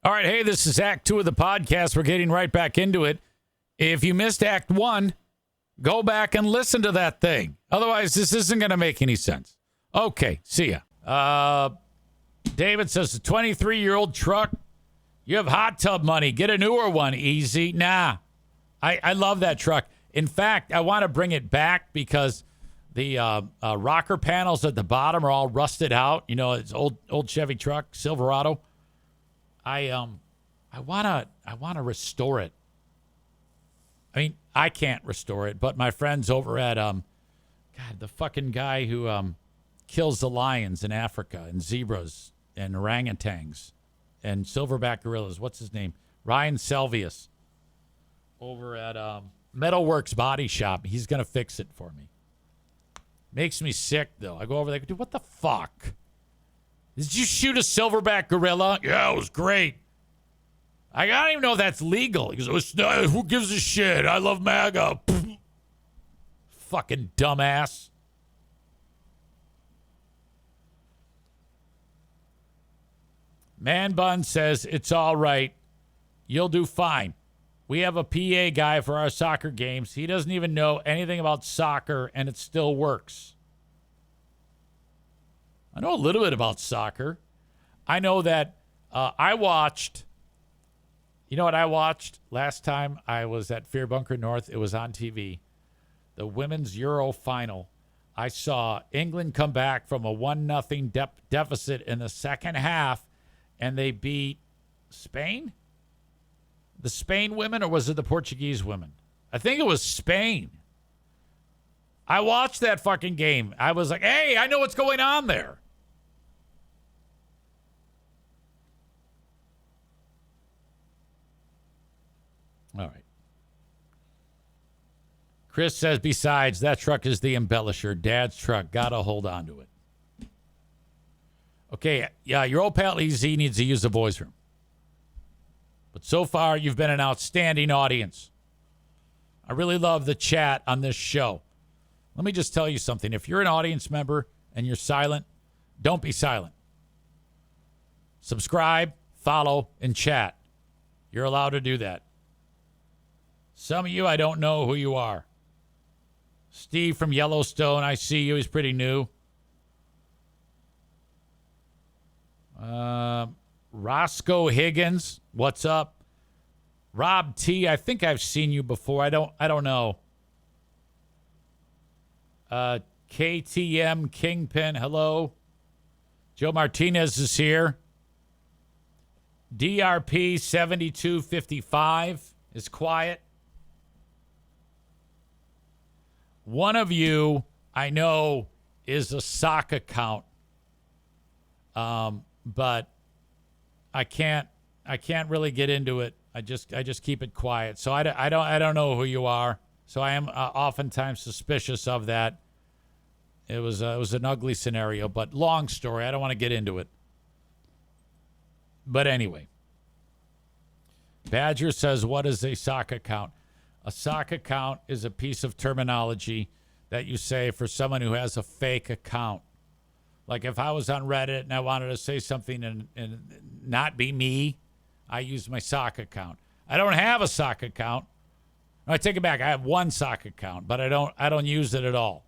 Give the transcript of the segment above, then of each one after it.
All right, hey, this is Act 2 of the podcast. We're getting right back into it. If you missed Act 1, go back and listen to that thing. Otherwise, this isn't going to make any sense. Okay, see ya. David says, a 23-year-old truck, you have hot tub money. Get a newer one, easy. Nah, I love that truck. In fact, I want to bring it back because the rocker panels at the bottom are all rusted out. You know, it's old Chevy truck, Silverado. I want to restore it. I mean, I can't restore it, but my friends over at the fucking guy who kills the lions in Africa and zebras and orangutans and silverback gorillas. What's his name? Ryan Selvius over at Metalworks Body Shop. He's gonna fix it for me. Makes me sick though. I go over there, dude. What the fuck? Did you shoot a silverback gorilla? Yeah, it was great. I don't even know if that's legal. He goes, who gives a shit? I love MAGA. Fucking dumbass. Man Bun says, it's all right. You'll do fine. We have a PA guy for our soccer games. He doesn't even know anything about soccer, and it still works. I know a little bit about soccer. I know that I watched, you know what I watched last time I was at Fear Bunker North? It was on TV. The Women's Euro Final. I saw England come back from a 1-0 deficit in the second half, and they beat Spain? The Spain women, or was it the Portuguese women? I think it was Spain. I watched that fucking game. I was like, hey, I know what's going on there. All right. Chris says, besides, that truck is the embellisher. Dad's truck. Gotta hold on to it. Okay, yeah, your old pal EZ needs to use the boys' room. But so far, you've been an outstanding audience. I really love the chat on this show. Let me just tell you something. If you're an audience member and you're silent, don't be silent. Subscribe, follow, and chat. You're allowed to do that. Some of you, I don't know who you are. Steve from Yellowstone, I see you. He's pretty new. Roscoe Higgins, what's up? Rob T, I think I've seen you before. I don't know. KTM Kingpin, hello. Joe Martinez is here. DRP 7255 is quiet. One of you I know is a sock account. But I can't really get into it. I just keep it quiet. So I don't know who you are. So I am oftentimes suspicious of that. It was an ugly scenario, but long story. I don't want to get into it. But anyway, Badger says, what is a sock account? A sock account is a piece of terminology that you say for someone who has a fake account. Like if I was on Reddit and I wanted to say something and not be me, I use my sock account. I don't have a sock account. No, I take it back. I have one sock account, but I don't use it at all.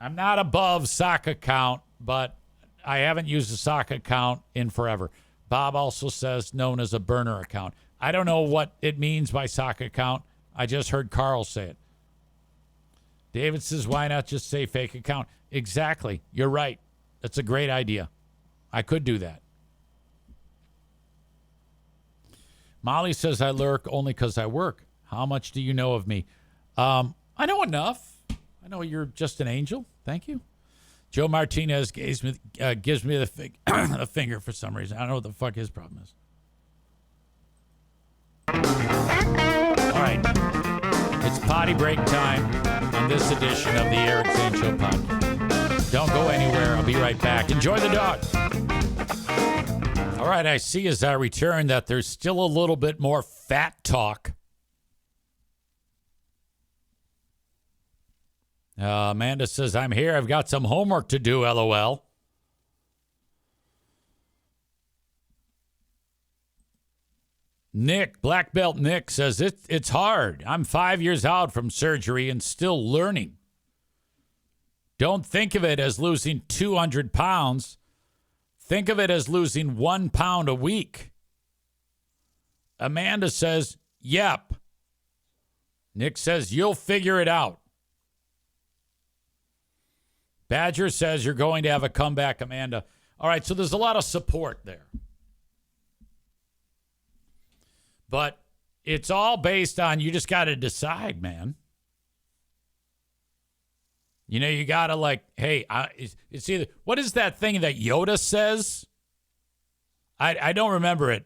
I'm not above sock account, but I haven't used a sock account in forever. Bob also says known as a burner account. I don't know what it means by sock account. I just heard Carl say it. David says, why not just say fake account? Exactly. You're right. That's a great idea. I could do that. Molly says, I lurk only because I work. How much do you know of me? I know enough. I know you're just an angel. Thank you. Joe Martinez gives me the finger for some reason. I don't know what the fuck his problem is. All right. It's potty break time on this edition of the Eric Zane Show podcast. Don't go anywhere. I'll be right back. Enjoy the dog. All right. I see as I return that there's still a little bit more fat talk. Amanda says, I'm here. I've got some homework to do, LOL. Nick, Black Belt Nick says, it's hard. I'm 5 years out from surgery and still learning. Don't think of it as losing 200 pounds. Think of it as losing 1 pound a week. Amanda says, yep. Nick says, you'll figure it out. Badger says, you're going to have a comeback, Amanda. All right, so there's a lot of support there. But it's all based on you just got to decide, man. You know, you got to like, hey, it's either, what is that thing that Yoda says? I don't remember it.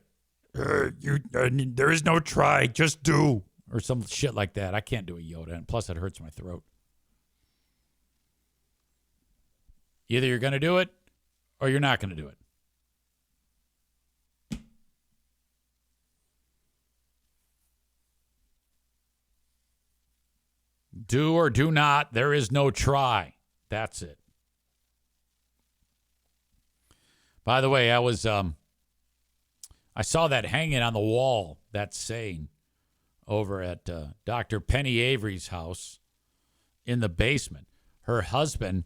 There is no try, just do. Or some shit like that. I can't do a Yoda, and plus it hurts my throat. Either you're going to do it or you're not going to do it. Do or do not. There is no try. That's it. By the way, I saw that hanging on the wall, that saying, over at Dr. Penny Avery's house in the basement. Her husband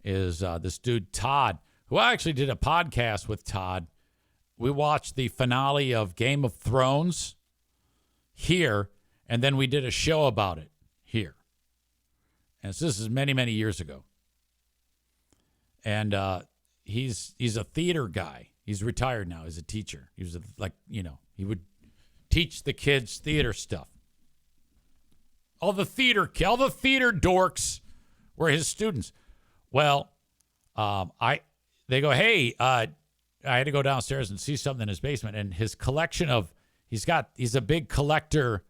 is this dude, Todd, who I actually did a podcast with Todd. We watched the finale of Game of Thrones here, and then we did a show about it here. And so this is many, many years ago. And he's a theater guy. He's retired now. He's a teacher. He was he would teach the kids theater stuff. All the theater dorks were his students. Well, they go, hey, I had to go downstairs and see something in his basement, and his collection of he's a big collector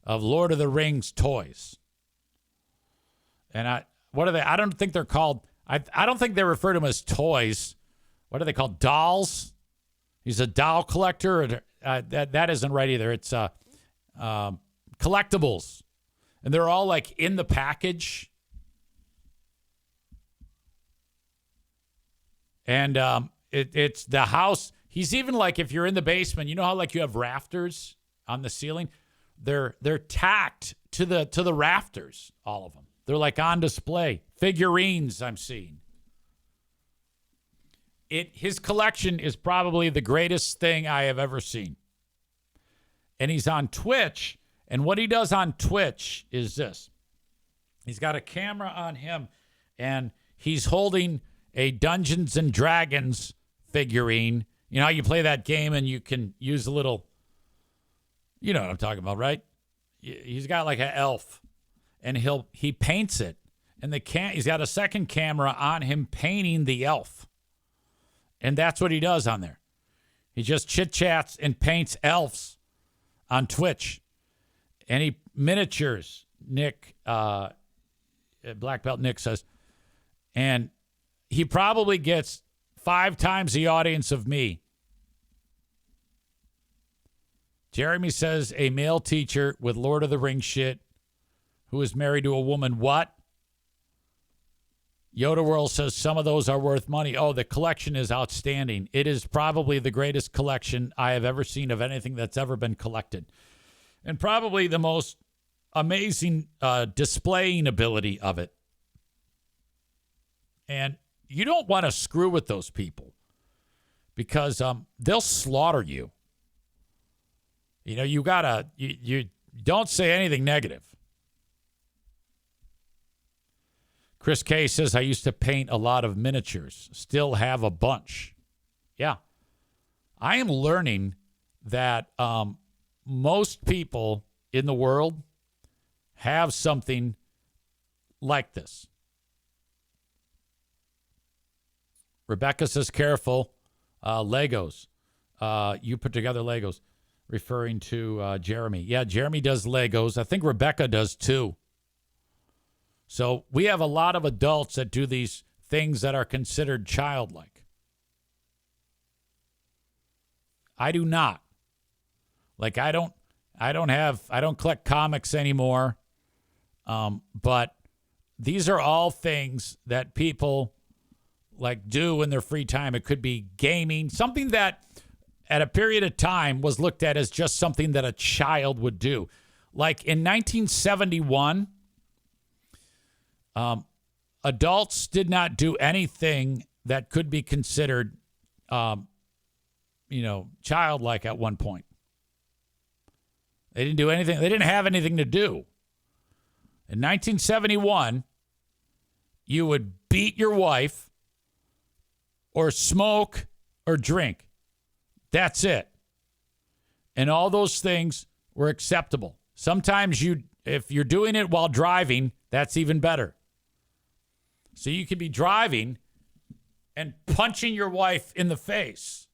of Lord of the Rings toys. And what are they? I don't think they're called. I don't think they refer to them as toys. What are they called? Dolls. He's a doll collector. That isn't right either. It's collectibles, and they're all like in the package. And it's the house. He's even like, if you're in the basement, you know how like you have rafters on the ceiling? They're tacked to the rafters, all of them. They're like on display. Figurines I'm seeing. His collection is probably the greatest thing I have ever seen. And he's on Twitch. And what he does on Twitch is this. He's got a camera on him, and he's holding a Dungeons and Dragons figurine. You know how you play that game and you can use a little, you know what I'm talking about, right? He's got like an elf, and he paints it. And he's got a second camera on him painting the elf. And that's what he does on there. He just chit-chats and paints elves on Twitch. And he miniatures, Nick, Black Belt Nick says. And he probably gets 5 times the audience of me. Jeremy says, a male teacher with Lord of the Rings shit who is married to a woman. What? Yoda World says some of those are worth money. Oh, the collection is outstanding. It is probably the greatest collection I have ever seen of anything that's ever been collected. And probably the most amazing displaying ability of it. And you don't want to screw with those people because they'll slaughter you. You know, you don't say anything negative. Chris K says, I used to paint a lot of miniatures. Still have a bunch. Yeah. I am learning that most people in the world have something like this. Rebecca says, careful. Legos. You put together Legos. Referring to Jeremy. Yeah, Jeremy does Legos. I think Rebecca does too. So we have a lot of adults that do these things that are considered childlike. I do not. Like I don't collect comics anymore. But these are all things that people like do in their free time. It could be gaming, something that at a period of time was looked at as just something that a child would do. Like in 1971, adults did not do anything that could be considered, childlike at one point. They didn't do anything. They didn't have anything to do. In 1971, you would beat your wife or smoke or drink. That's it. And all those things were acceptable. Sometimes if you're doing it while driving, that's even better. So you could be driving and punching your wife in the face.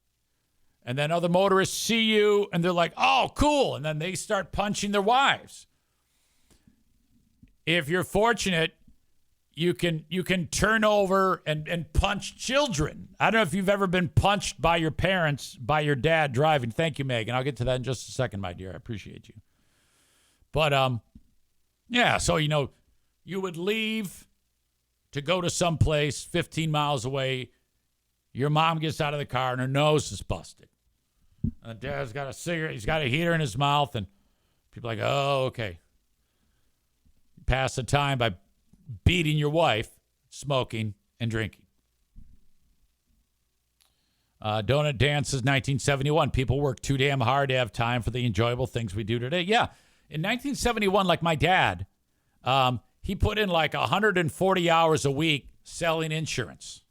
And then other motorists see you and they're like, oh, cool. And then they start punching their wives. If you're fortunate, you can turn over and punch children. I don't know if you've ever been punched by your parents, by your dad driving. Thank you, Megan. I'll get to that in just a second, my dear. I appreciate you. But, so, you would leave to go to some place 15 miles away. Your mom gets out of the car and her nose is busted. And dad's got a cigarette. He's got a heater in his mouth. And people are like, oh, okay. Pass the time by beating your wife, smoking, and drinking. Donut Dance is 1971. People work too damn hard to have time for the enjoyable things we do today. Yeah. In 1971, like my dad, he put in like 140 hours a week selling insurance.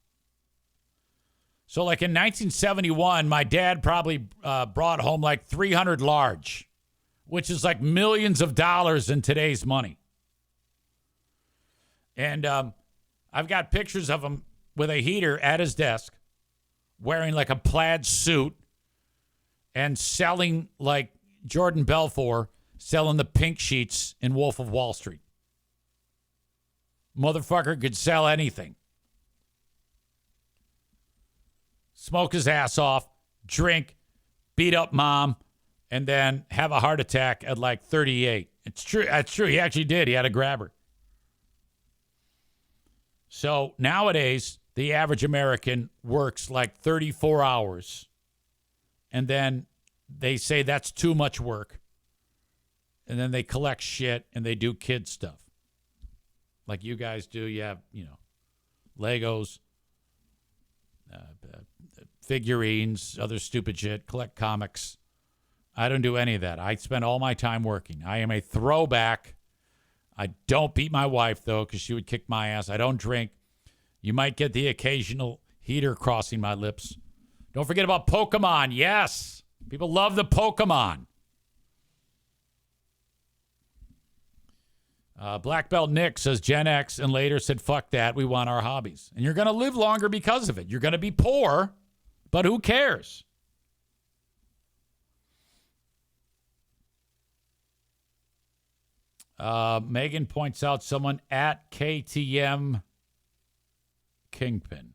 So like in 1971, my dad probably brought home like 300 large, which is like millions of dollars in today's money. And I've got pictures of him with a heater at his desk, wearing like a plaid suit and selling like Jordan Belfort, selling the pink sheets in Wolf of Wall Street. Motherfucker could sell anything. Smoke his ass off, drink, beat up mom, and then have a heart attack at like 38. It's true. That's true. He actually did. He had a grabber. So nowadays, the average American works like 34 hours. And then they say that's too much work. And then they collect shit and they do kid stuff. Like you guys do. You have, Legos, figurines, other stupid shit, collect comics. I don't do any of that. I spend all my time working. I am a throwback. I don't beat my wife, though, because she would kick my ass. I don't drink. You might get the occasional heater crossing my lips. Don't forget about Pokemon. Yes. People love the Pokemon. Black Belt Nick says Gen X and later said, fuck that. We want our hobbies. And you're going to live longer because of it. You're going to be poor, but who cares? Megan points out someone at KTM Kingpin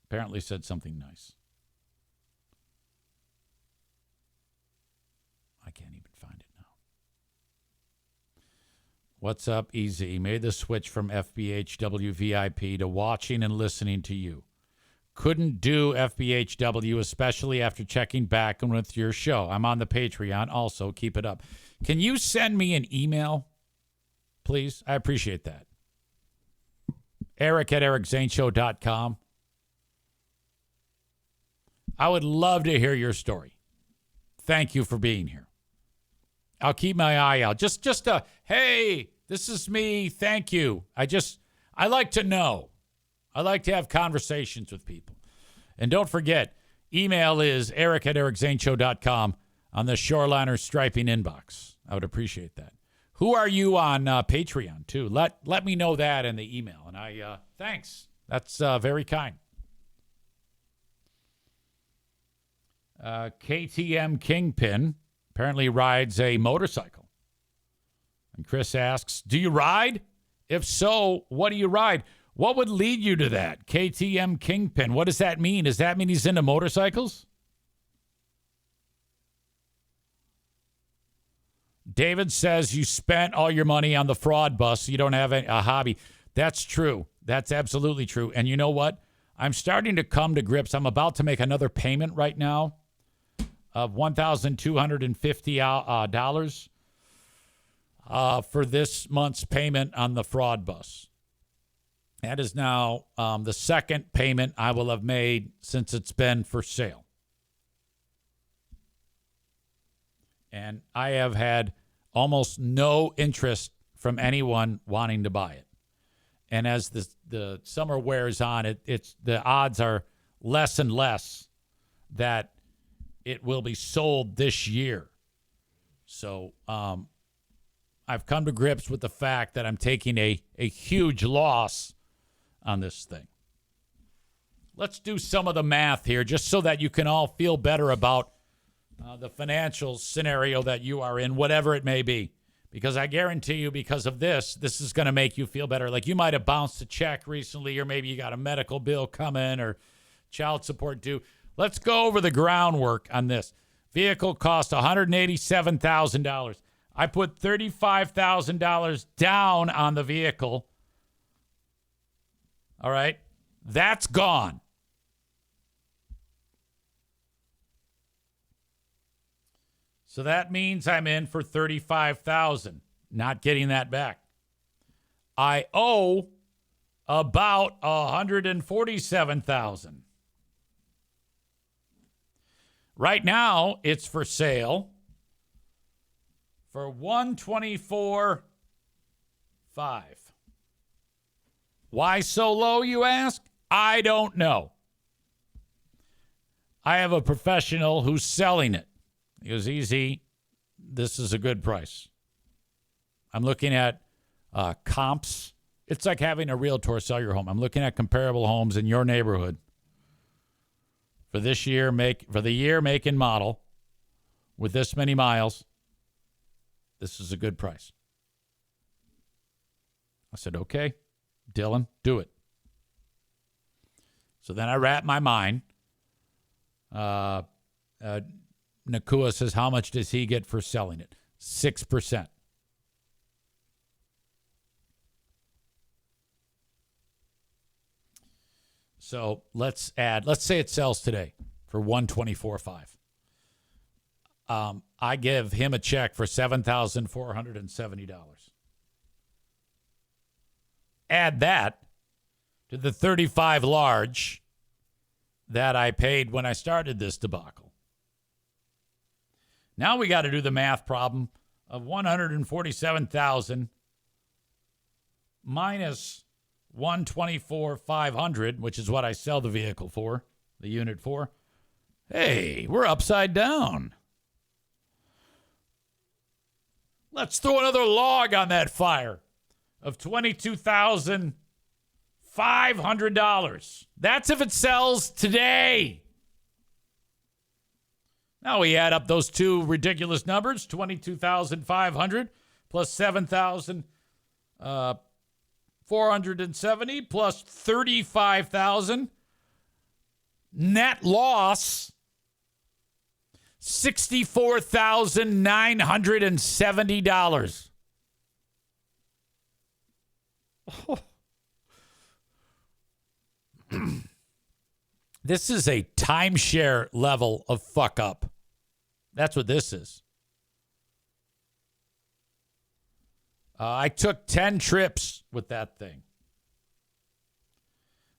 apparently said something nice. I can't even find it now. What's up, EZ? Made the switch from FBHW VIP to watching and listening to you. Couldn't do FBHW, especially after checking back and with your show. I'm on the Patreon. Also, keep it up. Can you send me an email, please? I appreciate that. Eric at EricZaneShow.com. I would love to hear your story. Thank you for being here. I'll keep my eye out. Just a, hey, this is me. Thank you. I like to know. I like to have conversations with people. And don't forget, email is Eric at EricZaneShow.com on the Shoreliner Striping inbox. I would appreciate that. Who are you on Patreon, too? Let me know that in the email. And thanks. That's very kind. KTM Kingpin apparently rides a motorcycle. And Chris asks, do you ride? If so, what do you ride? What would lead you to that? KTM Kingpin. What does that mean? Does that mean he's into motorcycles? David says you spent all your money on the fraud bus, so you don't have a hobby. That's true. That's absolutely true. And you know what? I'm starting to come to grips. I'm about to make another payment right now of $1,250 for this month's payment on the fraud bus. That is now the second payment I will have made since it's been for sale. And I have had almost no interest from anyone wanting to buy it. And as the summer wears on, it's the odds are less and less that it will be sold this year. So I've come to grips with the fact that I'm taking a huge loss on this thing. Let's do some of the math here just so that you can all feel better about the financial scenario that you are in, whatever it may be. Because I guarantee you, because of this is going to make you feel better. Like you might have bounced a check recently, or maybe you got a medical bill coming or child support due. Let's go over the groundwork on this. Vehicle cost $187,000. I put $35,000 down on the vehicle. All right? That's gone. So that means I'm in for $35,000. Not getting that back. I owe about $147,000. Right now, it's for sale for $124,500. Why so low, you ask? I don't know. I have a professional who's selling it. He goes, easy, this is a good price. I'm looking at comps. It's like having a realtor sell your home. I'm looking at comparable homes in your neighborhood for this year, make and model with this many miles. This is a good price. I said, okay, Dylan, do it. So then I wrap my mind. Nakua says, how much does he get for selling it? 6%. So let's say it sells today for $124,500. I give him a check for $7,470. Add that to the $35,000 large that I paid when I started this debacle. Now we got to do the math problem of $147,000 minus $124,500, which is what I sell the vehicle for, the unit for. Hey, we're upside down. Let's throw another log on that fire of $22,500. That's if it sells today. Now we add up those two ridiculous numbers, $22,500 plus $7,470 plus $35,000. Net loss, $64,970. Oh. This is a timeshare level of fuck up. That's what this is. I took 10 trips with that thing.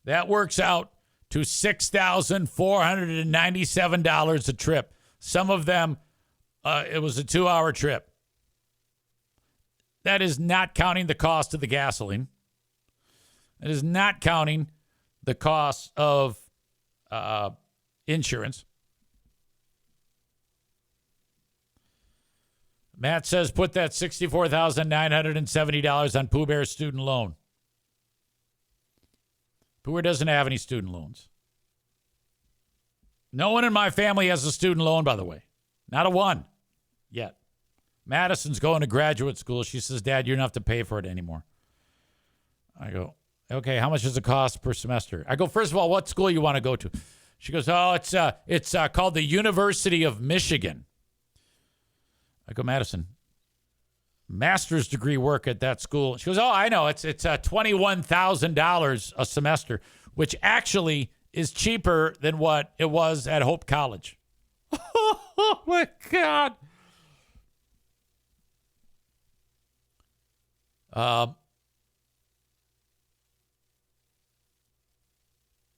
That works out to $6,497 a trip. Some of them, it was a 2-hour trip. That is not counting the cost of the gasoline. It is not counting the cost of insurance. Matt says put that $64,970 on Pooh Bear's student loan. Pooh Bear doesn't have any student loans. No one in my family has a student loan, by the way. Not a one yet. Madison's going to graduate school. She says, Dad, you don't have to pay for it anymore. I go, okay, how much does it cost per semester? I go, first of all, what school you want to go to? She goes, oh, it's called the University of Michigan. I go, Madison, master's degree work at that school. She goes, oh, I know. It's $21,000 a semester. which actually is cheaper than what it was at Hope College. Oh, my God.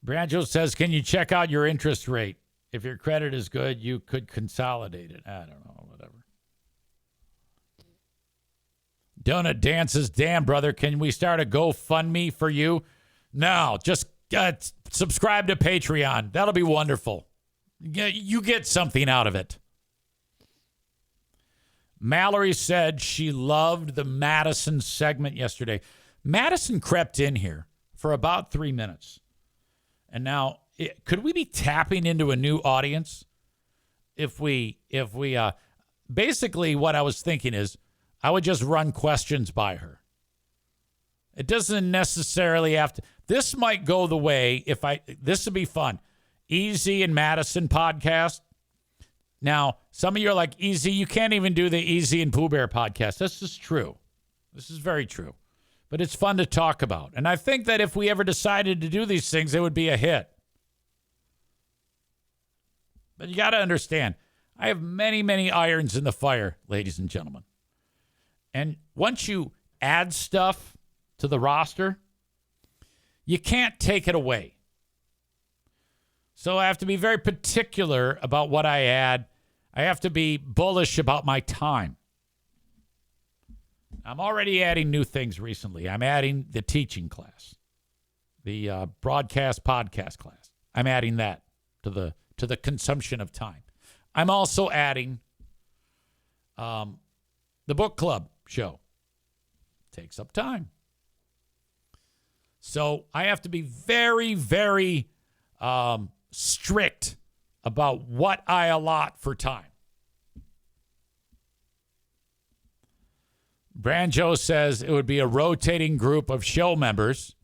Branjo says, can you check out your interest rate? If your credit is good, you could consolidate it. I don't know, whatever. Donut dances, damn, brother, can we start a GoFundMe for you? No, just subscribe to Patreon. That'll be wonderful. You get something out of it. Mallory said she loved the Madison segment yesterday. Madison crept in here for about 3 minutes. And now, could we be tapping into a new audience? If we, basically what I was thinking is I would just run questions by her. It doesn't necessarily have to. This might go the way this would be fun. Easy and Madison podcast. Now, some of you are like, Easy, you can't even do the Easy and Pooh Bear podcast. This is true. This is very true. But it's fun to talk about. And I think that if we ever decided to do these things, it would be a hit. But you got to understand, I have many, many irons in the fire, ladies and gentlemen. And once you add stuff to the roster, you can't take it away. So I have to be very particular about what I add. I have to be bullish about my time. I'm already adding new things recently. I'm adding the teaching class, the broadcast podcast class. I'm adding that to the consumption of time. I'm also adding the book club show. Takes up time. So I have to be very, very strict about what I allot for time. Branjo says it would be a rotating group of show members,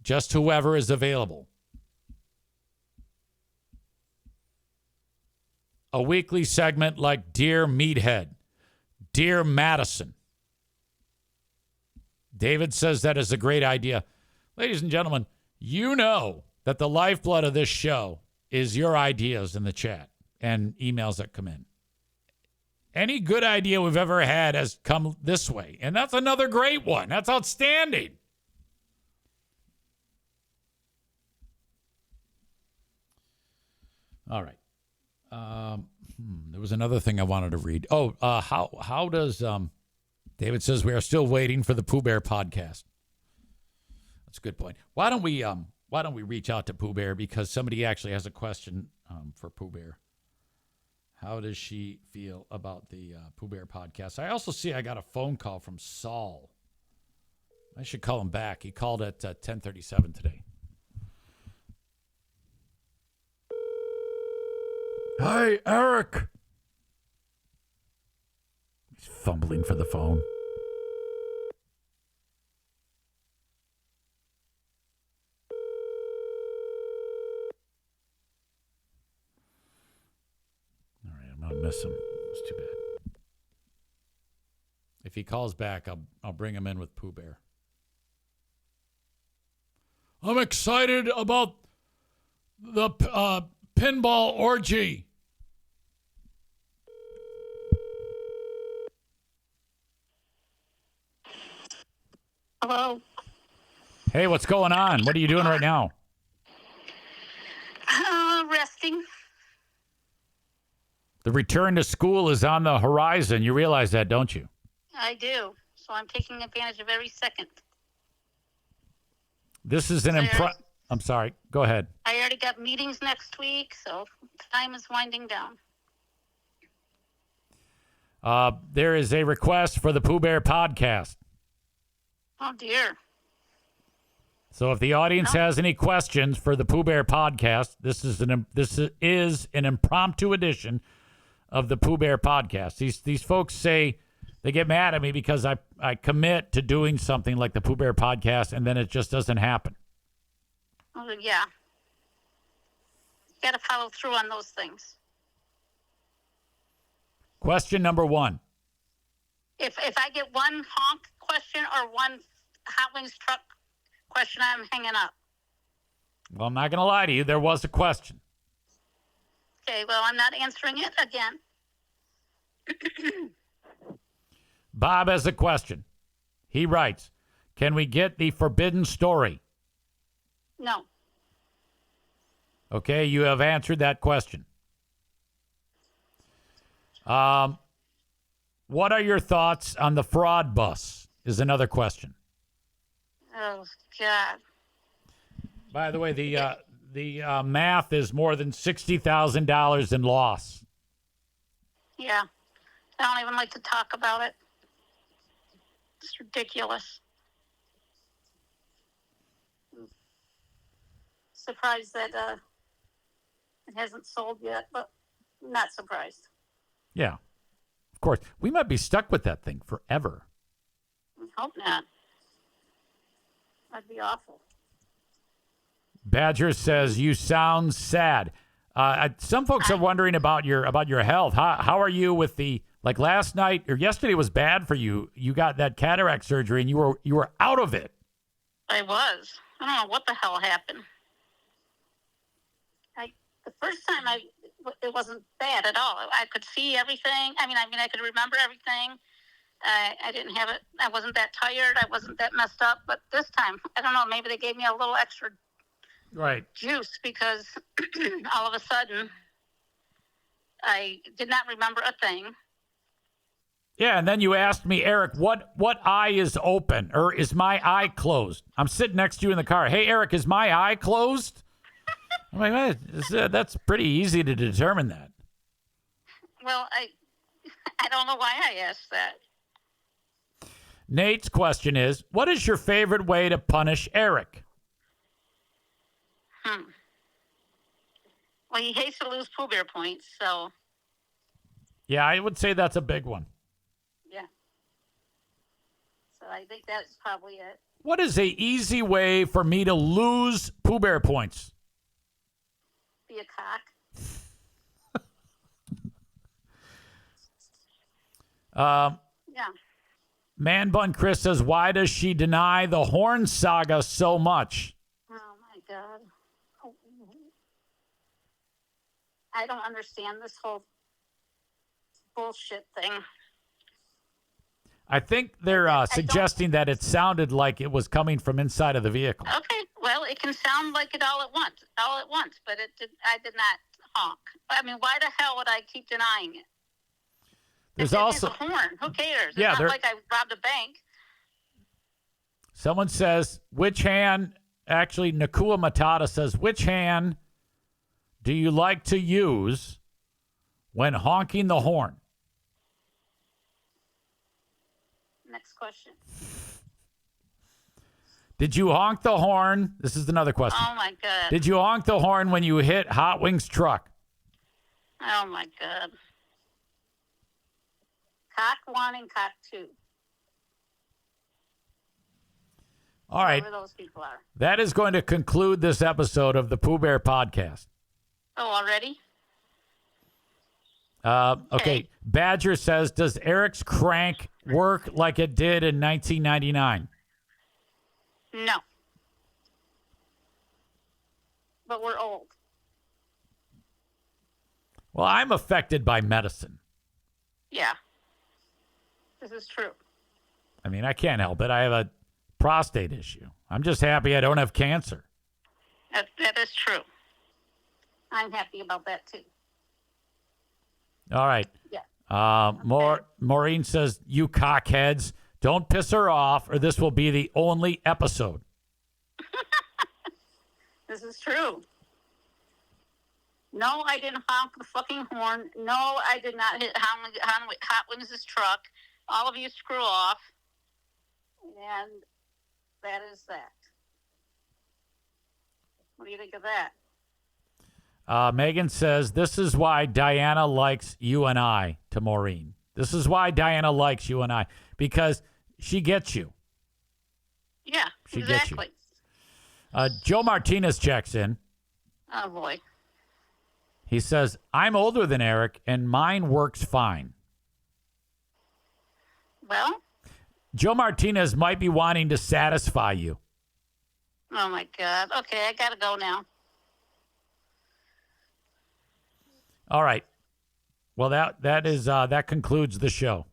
just whoever is available. A weekly segment like Dear Meathead, Dear Madison. David says that is a great idea. Ladies and gentlemen, you know that the lifeblood of this show is your ideas in the chat and emails that come in. Any good idea we've ever had has come this way. And that's another great one. That's outstanding. All right. There was another thing I wanted to read. Oh, how does David says we are still waiting for the Pooh Bear podcast. That's a good point. Why don't we reach out to Pooh Bear, because somebody actually has a question for Pooh Bear. How does she feel about the Pooh Bear podcast? I also see I got a phone call from Saul. I should call him back. He called at 10:37 today. Hi, Eric. He's fumbling for the phone. All right, I'm going to miss him. It's too bad. If he calls back, I'll bring him in with Pooh Bear. I'm excited about the pinball orgy. Hello. Hey, what's going on? What are you doing right now? Resting. The return to school is on the horizon. You realize that, don't you? I do. So I'm taking advantage of every second. This is I'm sorry. Go ahead. I already got meetings next week, so time is winding down. There is a request for the Pooh Bear podcast. Oh, dear. So if the audience has any questions for the Pooh Bear podcast, this is an impromptu edition of the Pooh Bear podcast. These folks say they get mad at me because I commit to doing something like the Pooh Bear podcast, and then it just doesn't happen. Oh, yeah. Got to follow through on those things. Question number 1. If I get one honk question or one Hot Wings truck question, I'm hanging up. Well, I'm not going to lie to you. There was a question. Okay, well, I'm not answering it again. Bob has a question. He writes, can we get the forbidden story? No. Okay, you have answered that question. What are your thoughts on the fraud bus is another question. Oh, God. By the way, the math is more than $60,000 in loss. Yeah. I don't even like to talk about it. It's ridiculous. Surprised that it hasn't sold yet, but not surprised. Yeah, of course. We might be stuck with that thing forever. I hope not. That'd be awful. Badger says you sound sad. Some folks are wondering about your health. How are you with the last night or yesterday was bad for you. You got that cataract surgery and you were out of it. I was. I don't know what the hell happened. The first time it wasn't bad at all. I could see everything. I mean, I could remember everything. I didn't have it. I wasn't that tired. I wasn't that messed up. But this time, I don't know. Maybe they gave me a little extra juice because all of a sudden I did not remember a thing. Yeah, and then you asked me, Eric, what eye is open or is my eye closed? I'm sitting next to you in the car. Hey, Eric, is my eye closed? I'm like, that's pretty easy to determine that. Well, I don't know why I asked that. Nate's question is, what is your favorite way to punish Eric? Well, he hates to lose Pooh Bear points, so. Yeah, I would say that's a big one. Yeah. So I think that's probably it. What is a easy way for me to lose Pooh Bear points? Be a cock. Yeah. Man Bun Chris says, why does she deny the Horn Saga so much? Oh, my God. Oh. I don't understand this whole bullshit thing. I think they're suggesting that it sounded like it was coming from inside of the vehicle. Okay, well, it can sound like it all at once, but I did not honk. I mean, why the hell would I keep denying it? There's it's also a horn. Who cares? It's yeah, not like I robbed a bank. Someone says, which hand, actually, Nakua Matata says, which hand do you like to use when honking the horn? Next question. Did you honk the horn? This is another question. Oh, my God. Did you honk the horn when you hit Hot Wings' truck? Oh, my God. Cock 1 and cock 2. All right. Whoever those people are. That is going to conclude this episode of the Pooh Bear Podcast. Oh, already? Okay. Badger says, does Eric's crank work like it did in 1999? No. But we're old. Well, I'm affected by medicine. Yeah. This is true. I mean, I can't help it. I have a prostate issue. I'm just happy I don't have cancer. That is true. I'm happy about that, too. All right. Yeah. Maureen says, you cockheads, don't piss her off or this will be the only episode. This is true. No, I didn't honk the fucking horn. No, I did not hit Hot Wings' truck. All of you screw off. And that is that. What do you think of that? Megan says, this is why Diana likes you and I, to Maureen. This is why Diana likes you and I, because she gets you. Yeah, she exactly. Gets you. Joe Martinez checks in. Oh, boy. He says, I'm older than Eric, and mine works fine. Well? Joe Martinez might be wanting to satisfy you. Oh my God. Okay, I gotta go now. All right. Well, that concludes the show.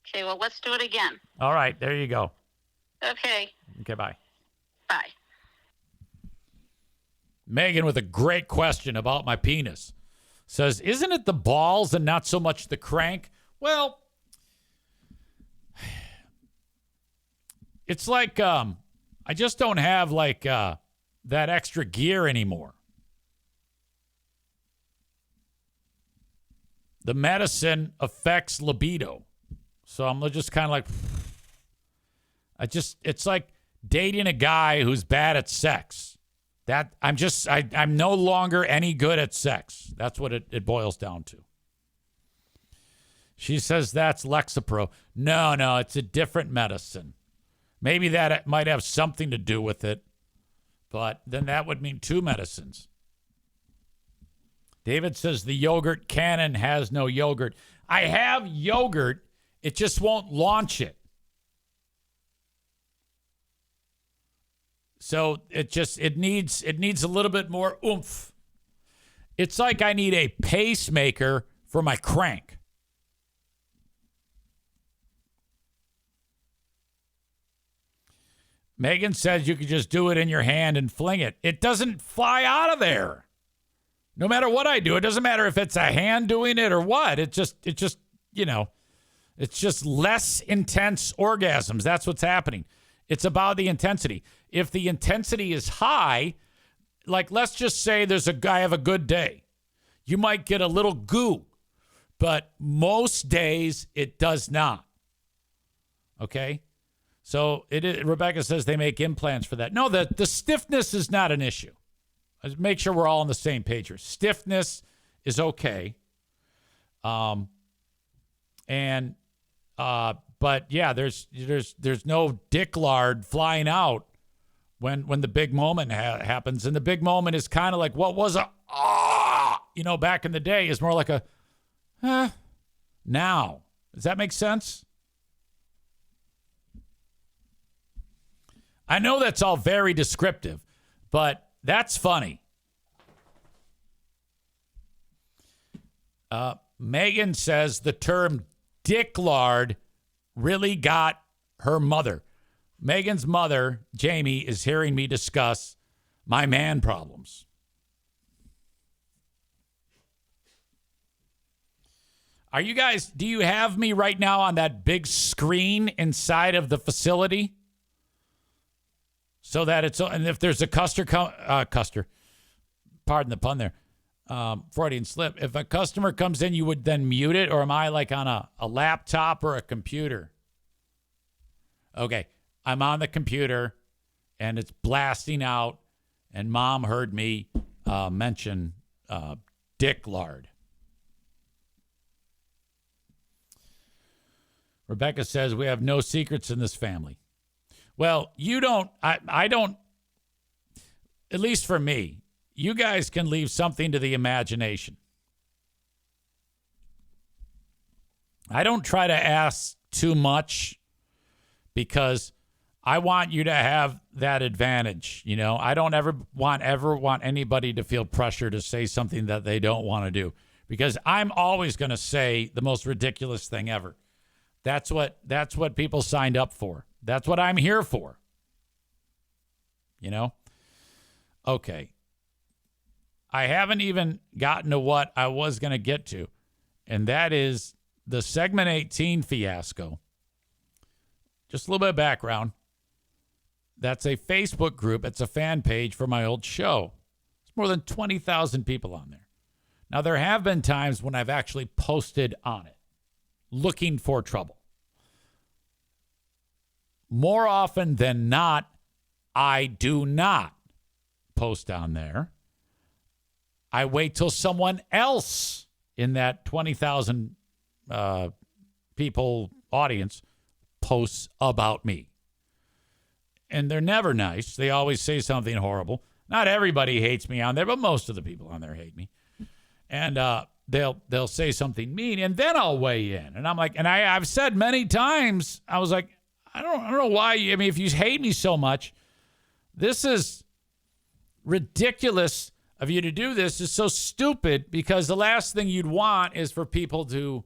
Okay, well, let's do it again. All right, there you go. Okay. Okay, bye. Bye. Megan with a great question about my penis. Says, isn't it the balls and not so much the crank? Well, it's like I just don't have like that extra gear anymore. The medicine affects libido. So I'm just kind of like, it's like dating a guy who's bad at sex. I'm no longer any good at sex. That's what it boils down to. She says that's Lexapro. No, it's a different medicine. Maybe that might have something to do with it, but then that would mean two medicines. David says the yogurt cannon has no yogurt. I have yogurt. It just won't launch it. So it needs a little bit more oomph. It's like I need a pacemaker for my crank. Megan says you could just do it in your hand and fling it. It doesn't fly out of there. No matter what I do, it doesn't matter if it's a hand doing it or what. It's just less intense orgasms. That's what's happening. It's about the intensity. If the intensity is high, like let's just say there's a guy have a good day, you might get a little goo, but most days it does not. Okay? So Rebecca says they make implants for that. No, the stiffness is not an issue. Let's make sure we're all on the same page here. Stiffness is okay. But yeah, there's no dick lard flying out when the big moment happens. And the big moment is kind of like what was back in the day is more like a now. Does that make sense? I know that's all very descriptive, but that's funny. Megan says the term dick lard really got her mother. Megan's mother, Jamie, is hearing me discuss my man problems. Do you have me right now on that big screen inside of the facility? So that and if there's a Custer, pardon the pun there, Freudian slip. If a customer comes in, you would then mute it, or am I like on a laptop or a computer? Okay, I'm on the computer, and it's blasting out, and Mom heard me mention dick lard. Rebecca says we have no secrets in this family. Well, you don't, I don't, at least for me, you guys can leave something to the imagination. I don't try to ask too much because I want you to have that advantage. I don't ever want anybody to feel pressure to say something that they don't want to do because I'm always going to say the most ridiculous thing ever. That's what people signed up for. That's what I'm here for. Okay. I haven't even gotten to what I was going to get to, and that is the segment 18 fiasco. Just a little bit of background. That's a Facebook group. It's a fan page for my old show. It's more than 20,000 people on there. Now, there have been times when I've actually posted on it, looking for trouble. More often than not, I do not post on there. I wait till someone else in that 20,000 people audience posts about me. And they're never nice. They always say something horrible. Not everybody hates me on there, but most of the people on there hate me. And they'll say something mean, and then I'll weigh in. And I'm like, and I've said many times, I was like, I don't know why. If you hate me so much, This is ridiculous of you to do this. Is so stupid because the last thing you'd want is for people to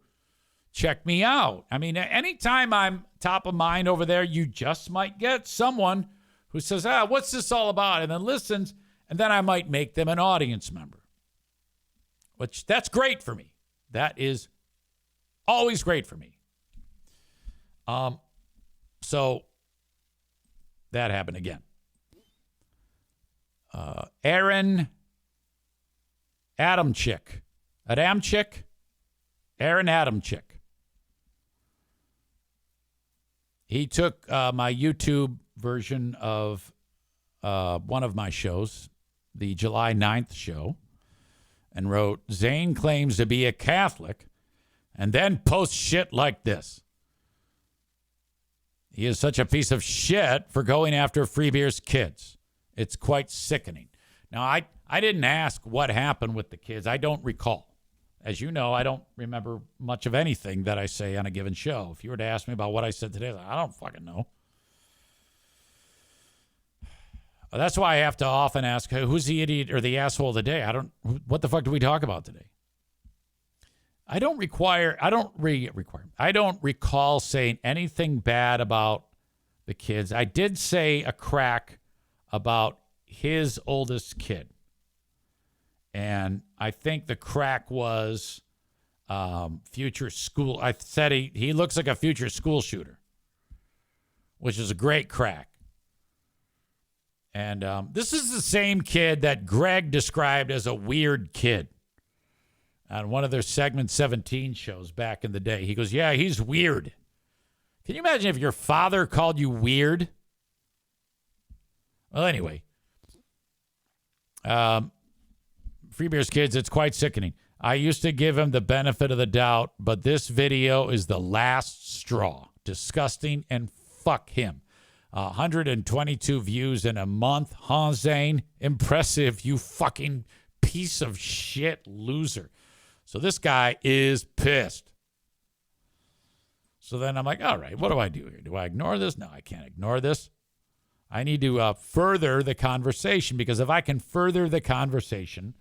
check me out. I mean, anytime I'm top of mind over there, you just might get someone who says, what's this all about? And then listens, and then I might make them an audience member, which that's great for me. That is always great for me. So that happened again. Aaron Adamchick. Aaron Adamchick. He took my YouTube version of one of my shows, the July 9th show, and wrote, Zane claims to be a Catholic, and then posts shit like this. He is such a piece of shit for going after Free Beer's kids. It's quite sickening. Now, I didn't ask what happened with the kids. I don't recall. As you know, I don't remember much of anything that I say on a given show. If you were to ask me about what I said today, I don't fucking know. That's why I have to often ask, who's the idiot or the asshole of the day? What the fuck do we talk about today? I don't recall saying anything bad about the kids. I did say a crack about his oldest kid. And I think the crack was future school. I said he looks like a future school shooter, which is a great crack. And this is the same kid that Greg described as a weird kid on one of their Segment 17 shows back in the day. He goes, yeah, he's weird. Can you imagine if your father called you weird? Well, anyway. Free Beer's kids, it's quite sickening. I used to give him the benefit of the doubt, but this video is the last straw. Disgusting, and fuck him. 122 views in a month. Huh, Zane? Impressive, you fucking piece of shit loser. So this guy is pissed. So then I'm like, all right, what do I do here? Do I ignore this? No, I can't ignore this. I need to further the conversation, because if I can further the conversation,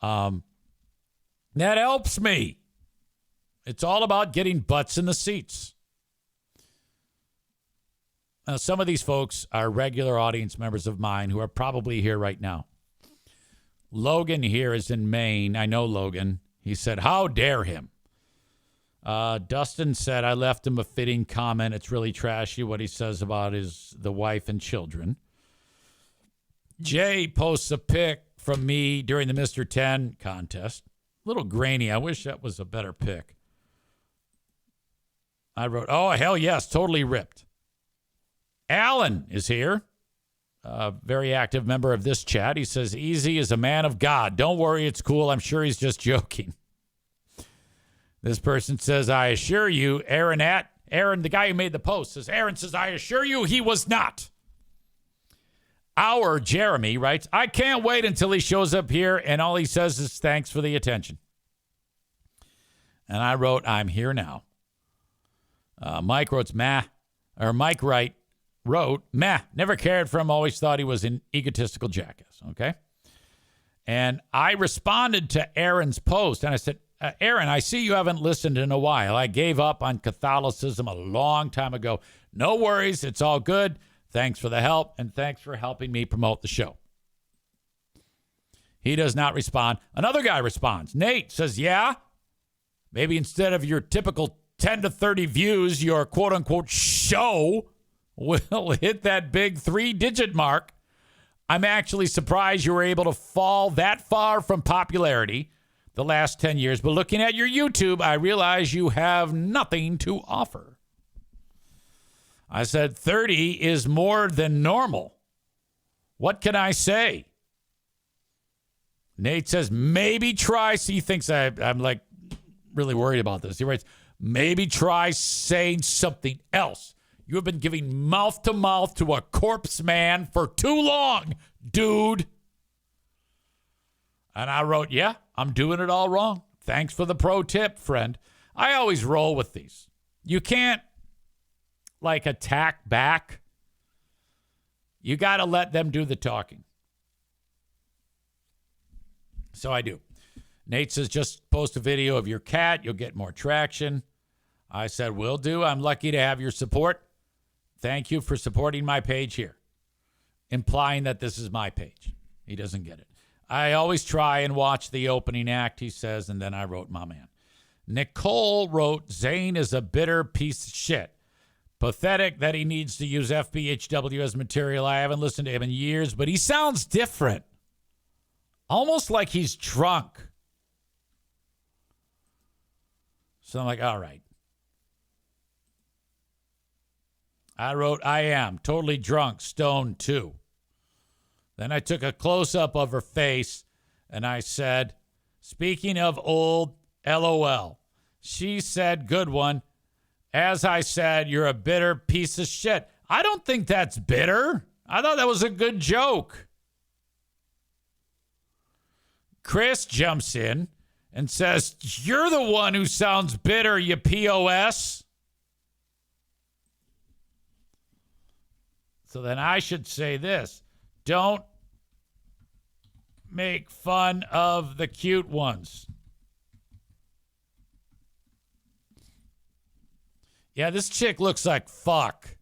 that helps me. It's all about getting butts in the seats. Now, some of these folks are regular audience members of mine who are probably here right now. Logan here is in Maine. I know Logan. He said, how dare him? Dustin said, I left him a fitting comment. It's really trashy what he says about the wife and children. Jay posts a pic from me during the Mr. 10 contest. A little grainy. I wish that was a better pic. I wrote, oh, hell yes, totally ripped. Alan is here. A very active member of this chat. He says, Easy is a man of God. Don't worry, it's cool. I'm sure he's just joking. This person says, I assure you, Aaron, the guy who made the post, says, Aaron says, I assure you he was not. Our Jeremy writes, I can't wait until he shows up here and all he says is thanks for the attention. And I wrote, I'm here now. Mike wrote, Mike wrote, never cared for him, always thought he was an egotistical jackass, okay? And I responded to Aaron's post, and I said, Aaron, I see you haven't listened in a while. I gave up on Catholicism a long time ago. No worries, it's all good. Thanks for the help, and thanks for helping me promote the show. He does not respond. Another guy responds. Nate says, yeah, maybe instead of your typical 10 to 30 views, your quote-unquote show will hit that big 3-digit mark. I'm actually surprised you were able to fall that far from popularity the last 10 years. But looking at your YouTube, I realize you have nothing to offer. I said 30 is more than normal. What can I say? Nate says, maybe try. He thinks I'm like really worried about this. He writes, maybe try saying something else. You have been giving mouth to mouth to a corpse man for too long, dude. And I wrote, yeah, I'm doing it all wrong. Thanks for the pro tip, friend. I always roll with these... You can't, attack back You got to let them do the talking. So I do. Nate says, just post a video of your cat. You'll get more traction. I said, will do. I'm lucky to have your support. Thank you for supporting my page here. Implying that this is my page. He doesn't get it. I always try and watch the opening act, he says, and then I wrote my man. Nicole wrote, Zane is a bitter piece of shit. Pathetic that he needs to use FBHW as material. I haven't listened to him in years, but he sounds different. Almost like he's drunk. So I'm like, all right. I wrote, I am totally drunk, stoned too. Then I took a close-up of her face, and I said, speaking of old, LOL. She said, good one. As I said, you're a bitter piece of shit. I don't think that's bitter. I thought that was a good joke. Chris jumps in and says, you're the one who sounds bitter, you POS. So then I should say this. Don't make fun of the cute ones. Yeah, this chick looks like fuck.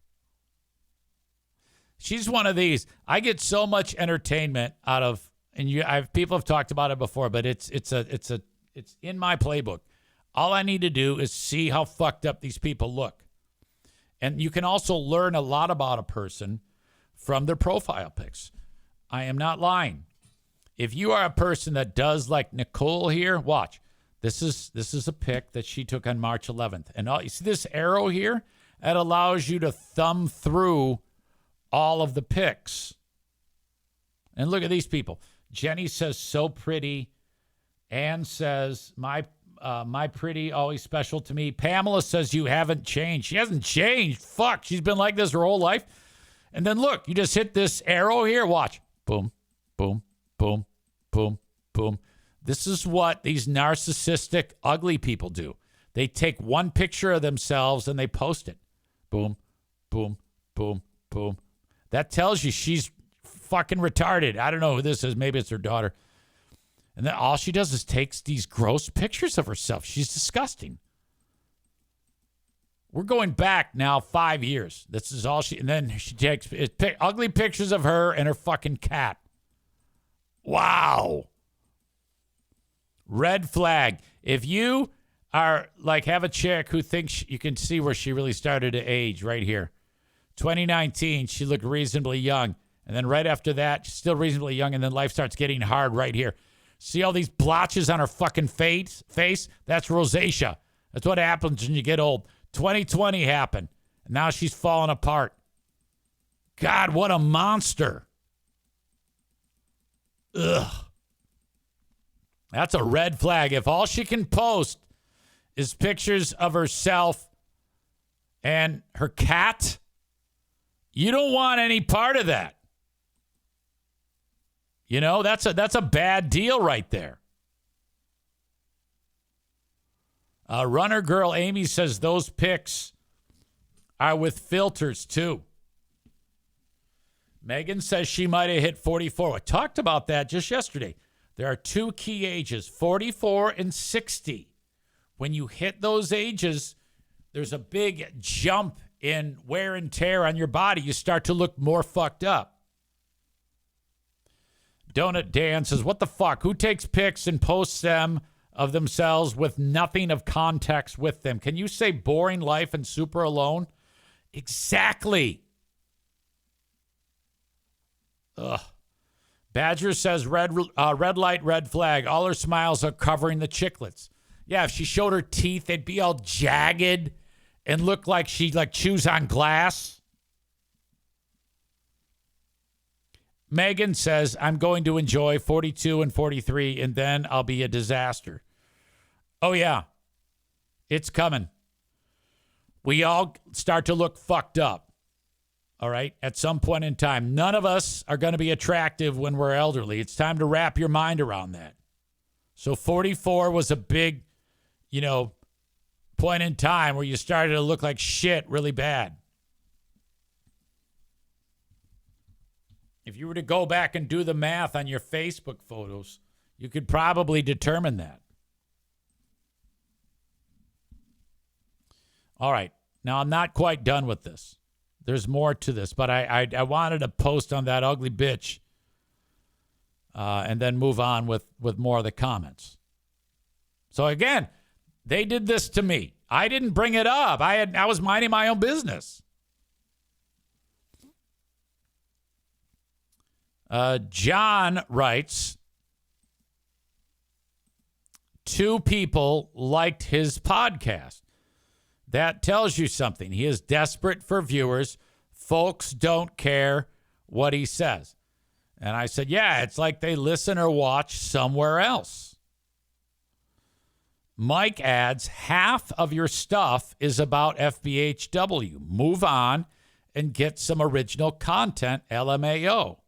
She's one of these. I get so much entertainment out of, and people have talked about it before, but it's in my playbook. All I need to do is see how fucked up these people look. And you can also learn a lot about a person from their profile pics. I am not lying. If you are a person that does like Nicole here, watch. This is a pic that she took on March 11th. And you see this arrow here? That allows you to thumb through all of the pics. And look at these people. Jenny says, so pretty. Ann says, my pretty, always special to me. Pamela says, you haven't changed. She hasn't changed. Fuck, she's been like this her whole life. And then look, you just hit this arrow here. Watch. Boom, boom, boom, boom, boom. This is what these narcissistic, ugly people do. They take one picture of themselves and they post it. Boom, boom, boom, boom. That tells you she's fucking retarded. I don't know who this is. Maybe it's her daughter. And then all she does is takes these gross pictures of herself. She's disgusting. We're going back now 5 years. This is all she... And then she takes ugly pictures of her and her fucking cat. Wow. Red flag. If you are like have a chick who thinks you can see where she really started to age right here. 2019, she looked reasonably young. And then right after that, she's still reasonably young. And then life starts getting hard right here. See all these blotches on her fucking face? That's rosacea. That's what happens when you get old. 2020 happened. And now she's falling apart. God, what a monster. Ugh. That's a red flag. If all she can post is pictures of herself and her cat, you don't want any part of that. You know, that's a bad deal right there. Runner girl Amy says those pics are with filters too. Megan says she might have hit 44. I talked about that just yesterday. There are two key ages, 44 and 60. When you hit those ages, there's a big jump in wear and tear on your body. You start to look more fucked up. Donut Dan says, what the fuck? Who takes pics and posts them of themselves with nothing of context with them? Can you say boring life and super alone? Exactly. Ugh. Badger says, red light, red flag. All her smiles are covering the chiclets. Yeah, if she showed her teeth, they'd be all jagged and look like she chews on glass. Megan says, I'm going to enjoy 42 and 43, and then I'll be a disaster. Oh, yeah. It's coming. We all start to look fucked up. All right? At some point in time. None of us are going to be attractive when we're elderly. It's time to wrap your mind around that. So 44 was a big, point in time where you started to look like shit really bad. If you were to go back and do the math on your Facebook photos, you could probably determine that. All right. Now, I'm not quite done with this. There's more to this, but I wanted to post on that ugly bitch and then move on with more of the comments. So, again, they did this to me. I didn't bring it up. I was minding my own business. John writes, 2 people liked his podcast. That tells you something. He is desperate for viewers. Folks don't care what he says. And I said, yeah, it's like they listen or watch somewhere else. Mike adds, half of your stuff is about FBHW. Move on and get some original content, LMAO.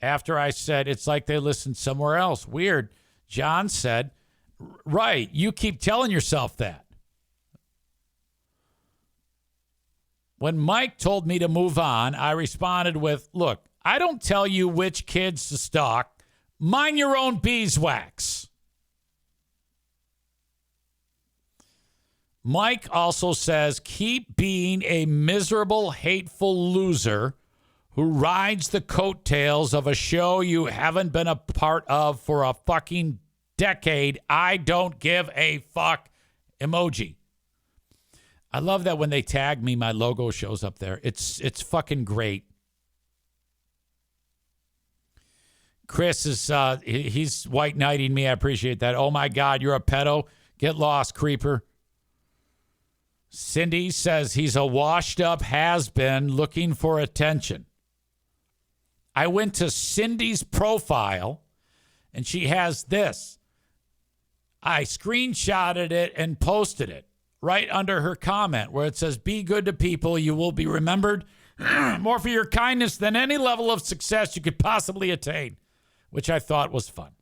After I said, it's like they listen somewhere else. Weird. John said, right, you keep telling yourself that. When Mike told me to move on, I responded with, look, I don't tell you which kids to stalk. Mind your own beeswax. Mike also says, keep being a miserable, hateful loser who rides the coattails of a show you haven't been a part of for a fucking decade. I don't give a fuck emoji. I love that when they tag me, my logo shows up there. It's fucking great. Chris is, he's white knighting me. I appreciate that. Oh my God, you're a pedo. Get lost, creeper. Cindy says he's a washed up has-been looking for attention. I went to Cindy's profile and she has this. I screenshotted it and posted it right under her comment where it says, be good to people. You will be remembered more for your kindness than any level of success you could possibly attain, which I thought was fun.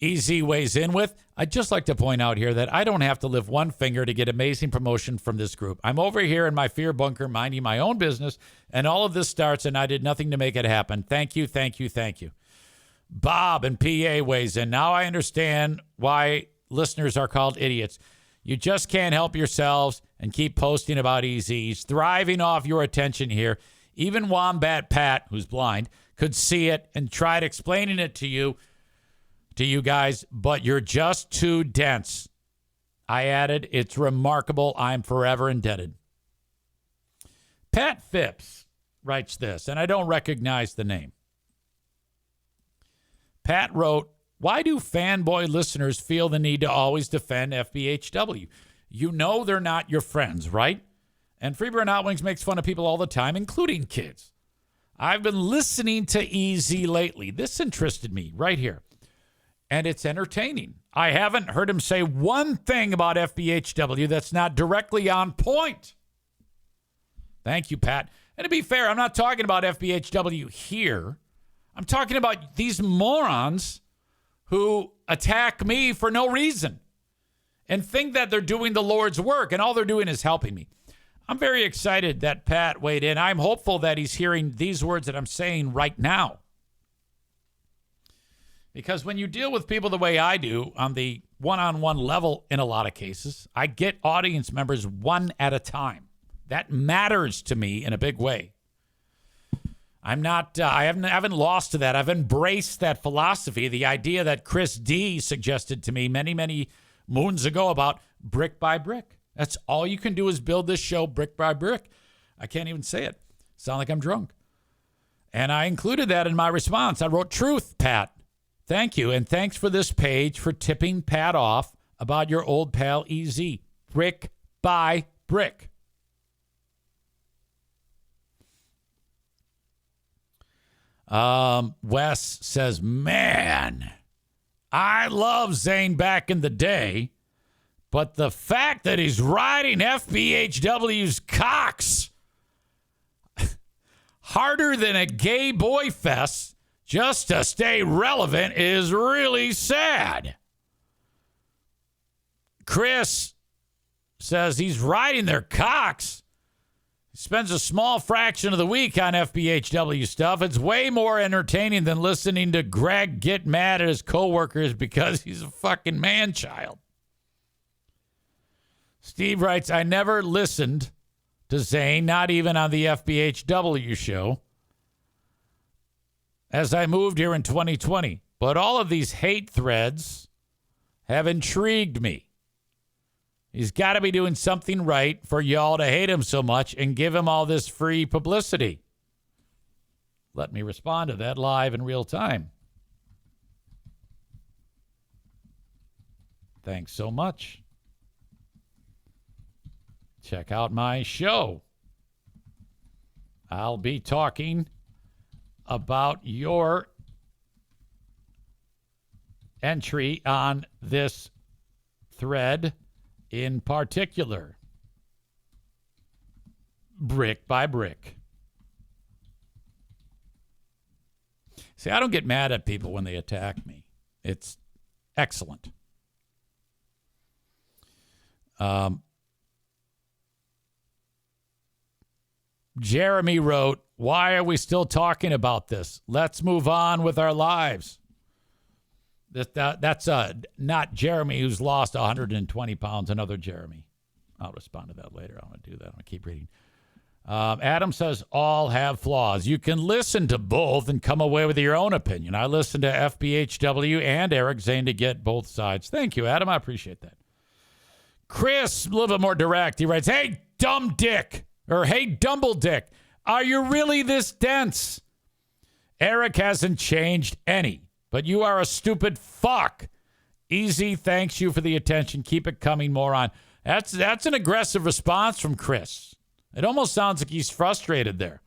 EZ weighs in with, I'd just like to point out here that I don't have to lift one finger to get amazing promotion from this group. I'm over here in my fear bunker minding my own business, and all of this starts, and I did nothing to make it happen. Thank you, thank you, thank you. Bob and PA weighs in. Now I understand why listeners are called idiots. You just can't help yourselves and keep posting about EZs, thriving off your attention here. Even Wombat Pat, who's blind, could see it and tried explaining it to you guys, but you're just too dense. I added, it's remarkable. I'm forever indebted. Pat Phipps writes this, and I don't recognize the name. Pat wrote, why do fanboy listeners feel the need to always defend FBHW? You know they're not your friends, right? And Freeburn Hot Wings makes fun of people all the time, including kids. I've been listening to EZ lately. This interested me right here. And it's entertaining. I haven't heard him say one thing about FBHW that's not directly on point. Thank you, Pat. And to be fair, I'm not talking about FBHW here. I'm talking about these morons who attack me for no reason and think that they're doing the Lord's work, and all they're doing is helping me. I'm very excited that Pat weighed in. I'm hopeful that he's hearing these words that I'm saying right now. Because when you deal with people the way I do on the one-on-one level in a lot of cases, I get audience members one at a time. That matters to me in a big way. I'm not, I haven't lost to that. I've embraced that philosophy, the idea that Chris D suggested to me many, many moons ago about brick by brick. That's all you can do is build this show brick by brick. I can't even say it. Sound like I'm drunk. And I included that in my response. I wrote, truth, Pat. Thank you, and thanks for this page for tipping Pat off about your old pal EZ. Brick by brick. Wes says, man, I love Zane back in the day, but the fact that he's riding FBHW's cocks harder than a gay boy fest just to stay relevant is really sad. Chris says he's riding their cocks. He spends a small fraction of the week on FBHW stuff. It's way more entertaining than listening to Greg get mad at his coworkers because he's a fucking man-child. Steve writes, I never listened to Zane, not even on the FBHW show, as I moved here in 2020. But all of these hate threads have intrigued me. He's got to be doing something right for y'all to hate him so much and give him all this free publicity. Let me respond to that live in real time. Thanks so much. Check out my show. I'll be talking about your entry on this thread in particular, brick by brick. See, I don't get mad at people when they attack me. It's excellent. Jeremy wrote, why are we still talking about this? Let's move on with our lives. That's not Jeremy who's lost 120 pounds, another Jeremy. I'll respond to that later. I'm going to do that. I'm going to keep reading. Adam says, all have flaws. You can listen to both and come away with your own opinion. I listen to FBHW and Eric Zane to get both sides. Thank you, Adam. I appreciate that. Chris, a little bit more direct. He writes, hey, dumb dick, or hey, dumble dick, are you really this dense? Eric hasn't changed any. But you are a stupid fuck. Easy, thanks you for the attention. Keep it coming, moron. That's an aggressive response from Chris. It almost sounds like he's frustrated there.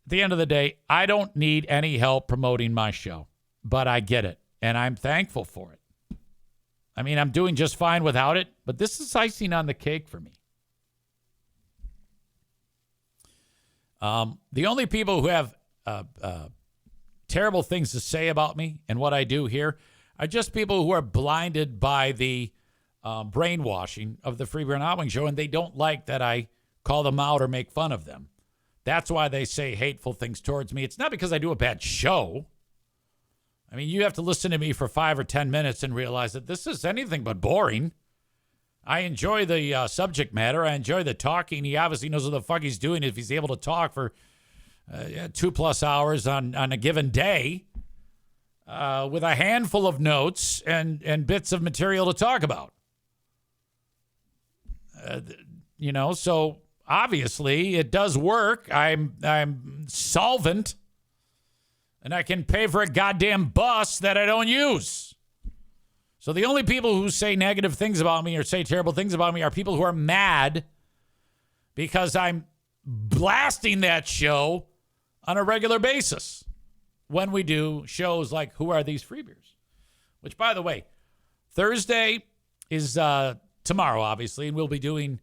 At the end of the day, I don't need any help promoting my show, but I get it, and I'm thankful for it. I mean, I'm doing just fine without it, but this is icing on the cake for me. The only people who have terrible things to say about me and what I do here are just people who are blinded by the brainwashing of the Free Beer and Hot Wing show, and they don't like that I call them out or make fun of them. That's why they say hateful things towards me. It's not because I do a bad show. I mean, you have to listen to me for 5 or 10 minutes and realize that this is anything but boring. I enjoy the subject matter. I enjoy the talking. He obviously knows what the fuck he's doing if he's able to talk for 2+ hours on a given day with a handful of notes and bits of material to talk about. So obviously it does work. I'm solvent, and I can pay for a goddamn bus that I don't use. So the only people who say negative things about me or say terrible things about me are people who are mad because I'm blasting that show on a regular basis when we do shows like Who Are These Free Beers? Which, by the way, Thursday is tomorrow, obviously, and we'll be doing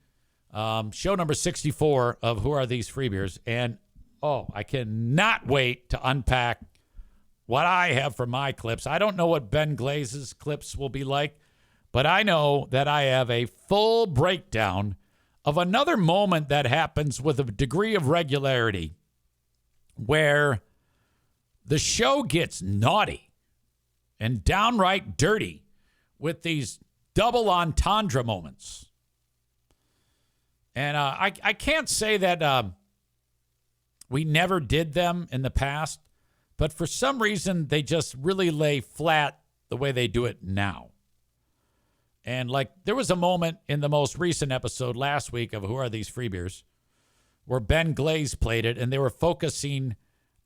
show number 64 of Who Are These Free Beers? And, I cannot wait to unpack what I have for my clips. I don't know what Ben Glaze's clips will be like, but I know that I have a full breakdown of another moment that happens with a degree of regularity where the show gets naughty and downright dirty with these double entendre moments. And I can't say that we never did them in the past, but for some reason, they just really lay flat the way they do it now. And like there was a moment in the most recent episode last week of Who Are These Free Beers where Ben Glaze played it, and they were focusing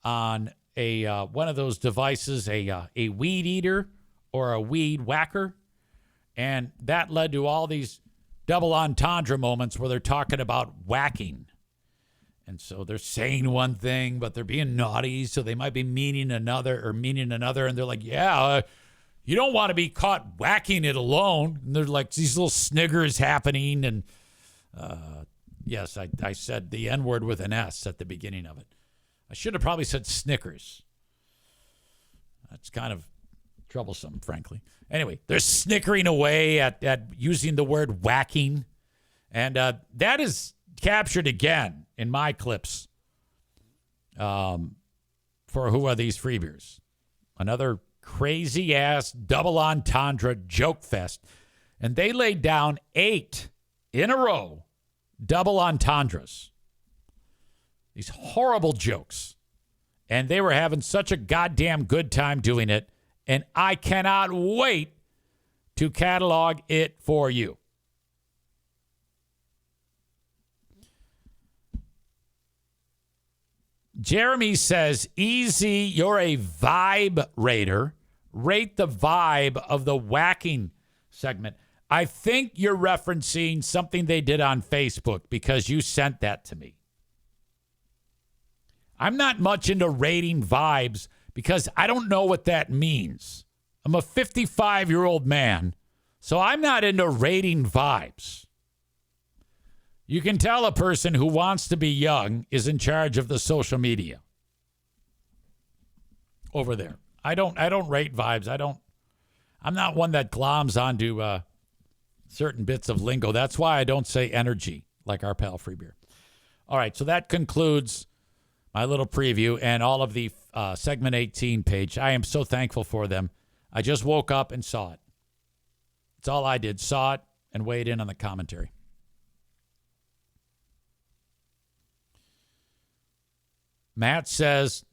on a one of those devices, a weed eater or a weed whacker. And that led to all these double entendre moments where they're talking about whacking. And so they're saying one thing, but they're being naughty, so they might be meaning another. And they're like, you don't want to be caught whacking it alone. And there's like these little sniggers happening. And yes, I said the N-word with an S at the beginning of it. I should have probably said Snickers. That's kind of troublesome, frankly. Anyway, they're snickering away at using the word whacking. And that is captured again in my clips for Who Are These Free Beers. Another crazy-ass double entendre joke fest. And they laid down 8 in a row double entendres. These horrible jokes. And they were having such a goddamn good time doing it. And I cannot wait to catalog it for you. Jeremy says, easy, you're a vibe rater. Rate the vibe of the whacking segment. I think you're referencing something they did on Facebook because you sent that to me. I'm not much into rating vibes because I don't know what that means. I'm a 55-year-old man, so I'm not into rating vibes. You can tell a person who wants to be young is in charge of the social media over there. I don't rate vibes. I'm not one that gloms onto certain bits of lingo. That's why I don't say energy like our pal Free Beer. All right, so that concludes my little preview and all of the segment 18 page. I am so thankful for them. I just woke up and saw it. That's all I did. Saw it and weighed in on the commentary. Matt says,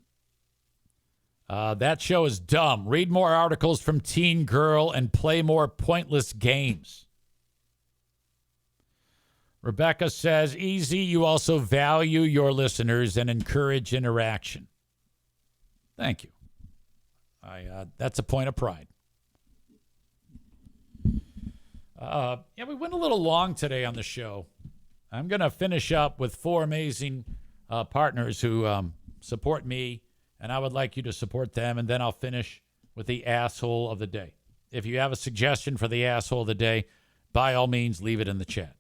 that show is dumb. Read more articles from Teen Girl and play more pointless games. Rebecca says, easy, you also value your listeners and encourage interaction. Thank you. That's a point of pride. We went a little long today on the show. I'm going to finish up with 4 amazing partners who support me, and I would like you to support them, and then I'll finish with the asshole of the day. If you have a suggestion for the asshole of the day, by all means, leave it in the chat.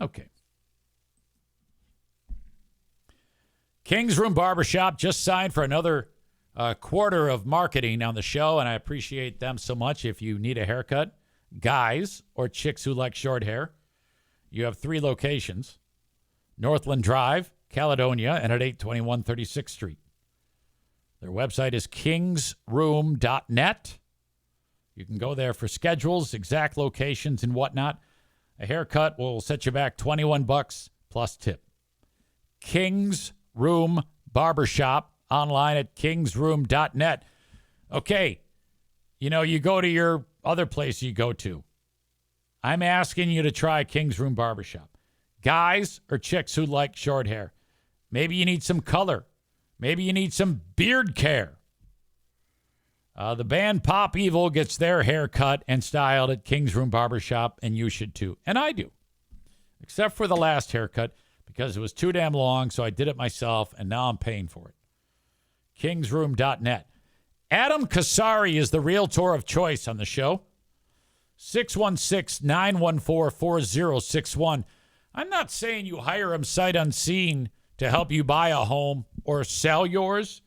Okay. King's Room Barbershop just signed for another quarter of marketing on the show, and I appreciate them so much. If you need a haircut, guys or chicks who like short hair, you have 3 locations. Northland Drive, Caledonia, and at 821 36th Street. Their website is kingsroom.net. You can go there for schedules, exact locations, and whatnot. A haircut will set you back $21 plus tip. King's Room Barbershop, online at kingsroom.net. Okay, you go to your other place you go to. I'm asking you to try King's Room Barbershop. Guys or chicks who like short hair. Maybe you need some color. Maybe you need some beard care. The band Pop Evil gets their hair cut and styled at King's Room Barbershop, and you should too. And I do. Except for the last haircut, because it was too damn long, so I did it myself, and now I'm paying for it. Kingsroom.net. Adam Kasari is the realtor of choice on the show. 616-914-4061. I'm not saying you hire him sight unseen to help you buy a home or sell yours,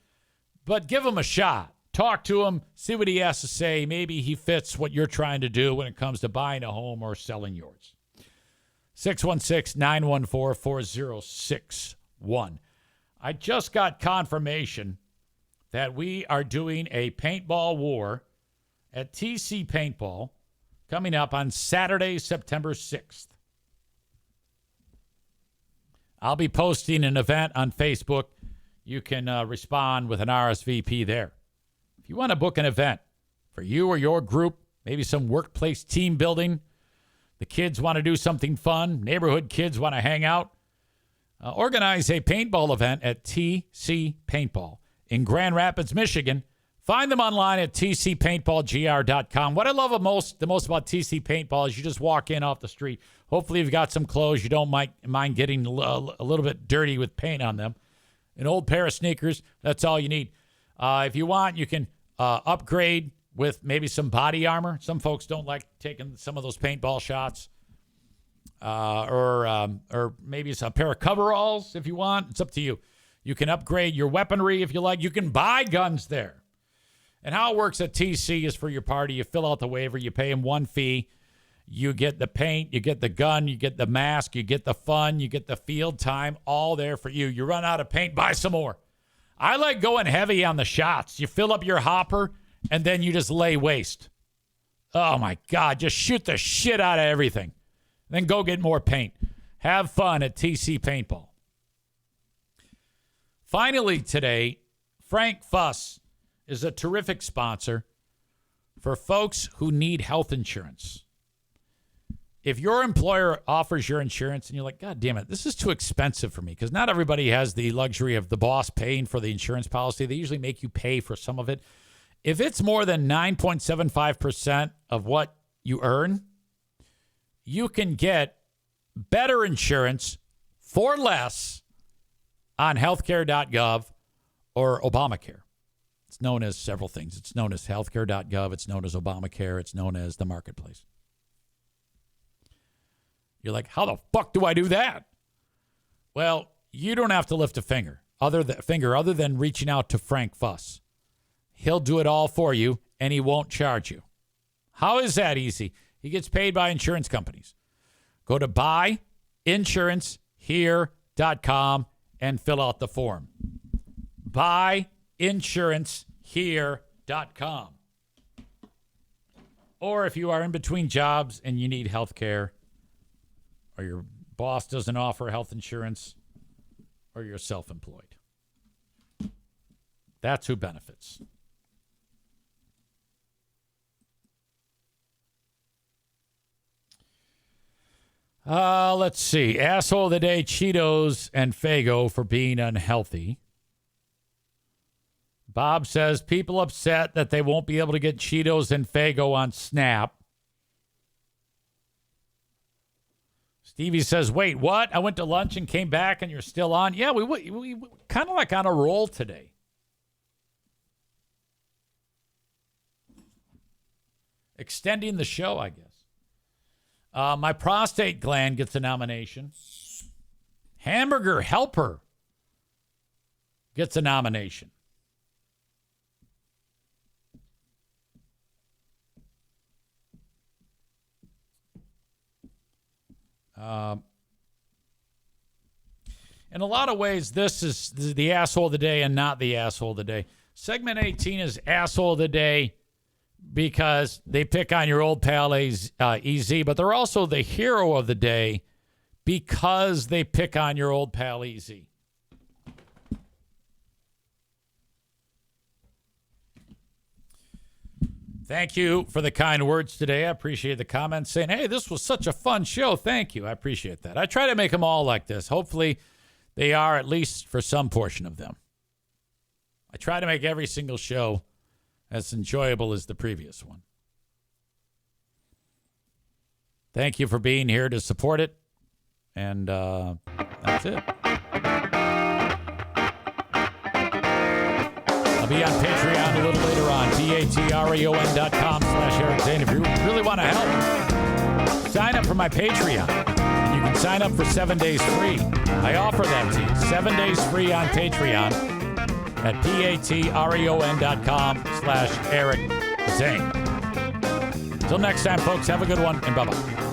but give him a shot. Talk to him, see what he has to say. Maybe he fits what you're trying to do when it comes to buying a home or selling yours. 616-914-4061. I just got confirmation that we are doing a paintball war at TC Paintball coming up on Saturday, September 6th. I'll be posting an event on Facebook. You can respond with an RSVP there. If you want to book an event for you or your group, maybe some workplace team building, the kids want to do something fun, neighborhood kids want to hang out, organize a paintball event at TC Paintball in Grand Rapids, Michigan. Find them online at tcpaintballgr.com. What I love the most about TC Paintball is you just walk in off the street. Hopefully you've got some clothes you don't mind getting a little bit dirty with paint on them. An old pair of sneakers, that's all you need. If you want, you can upgrade with maybe some body armor. Some folks don't like taking some of those paintball shots. Or maybe it's a pair of coveralls if you want. It's up to you. You can upgrade your weaponry if you like. You can buy guns there. And how it works at TC is for your party. You fill out the waiver. You pay them one fee. You get the paint, you get the gun, you get the mask, you get the fun, you get the field time, all there for you. You run out of paint, buy some more. I like going heavy on the shots. You fill up your hopper, and then you just lay waste. Oh, my God. Just shoot the shit out of everything. Then go get more paint. Have fun at TC Paintball. Finally today, Frank Fuss is a terrific sponsor for folks who need health insurance. If your employer offers your insurance and you're like, God damn it, this is too expensive for me, because not everybody has the luxury of the boss paying for the insurance policy. They usually make you pay for some of it. If it's more than 9.75% of what you earn, you can get better insurance for less on healthcare.gov or Obamacare. It's known as several things. It's known as healthcare.gov. It's known as Obamacare. It's known as the marketplace. You're like, how the fuck do I do that? Well, you don't have to lift a finger other than reaching out to Frank Fuss. He'll do it all for you, and he won't charge you. How is that easy? He gets paid by insurance companies. Go to buyinsurancehere.com and fill out the form. Buyinsurancehere.com. Or if you are in between jobs and you need health care, or your boss doesn't offer health insurance, or you're self-employed. That's who benefits. Let's see. Asshole of the day, Cheetos and Faygo for being unhealthy. Bob says people upset that they won't be able to get Cheetos and Faygo on Snap. Stevie says, wait, what? I went to lunch and came back and you're still on? Yeah, we kind of like on a roll today. Extending the show, I guess. My prostate gland gets a nomination. Hamburger Helper gets a nomination. In a lot of ways, this is the asshole of the day and not the asshole of the day. Segment 18 is asshole of the day because they pick on your old pal EZ, but they're also the hero of the day because they pick on your old pal EZ. Thank you for the kind words today. I appreciate the comments saying, hey, this was such a fun show. Thank you. I appreciate that. I try to make them all like this. Hopefully they are, at least for some portion of them. I try to make every single show as enjoyable as the previous one. Thank you for being here to support it. And that's it. I'll be on Patreon a little later on. patreon.com/Eric Zane. If you really want to help, sign up for my Patreon. You can sign up for 7 days free. I offer that to you. 7 days free on Patreon at patreon.com/Eric Zane. Until next time, folks, have a good one, and bye-bye.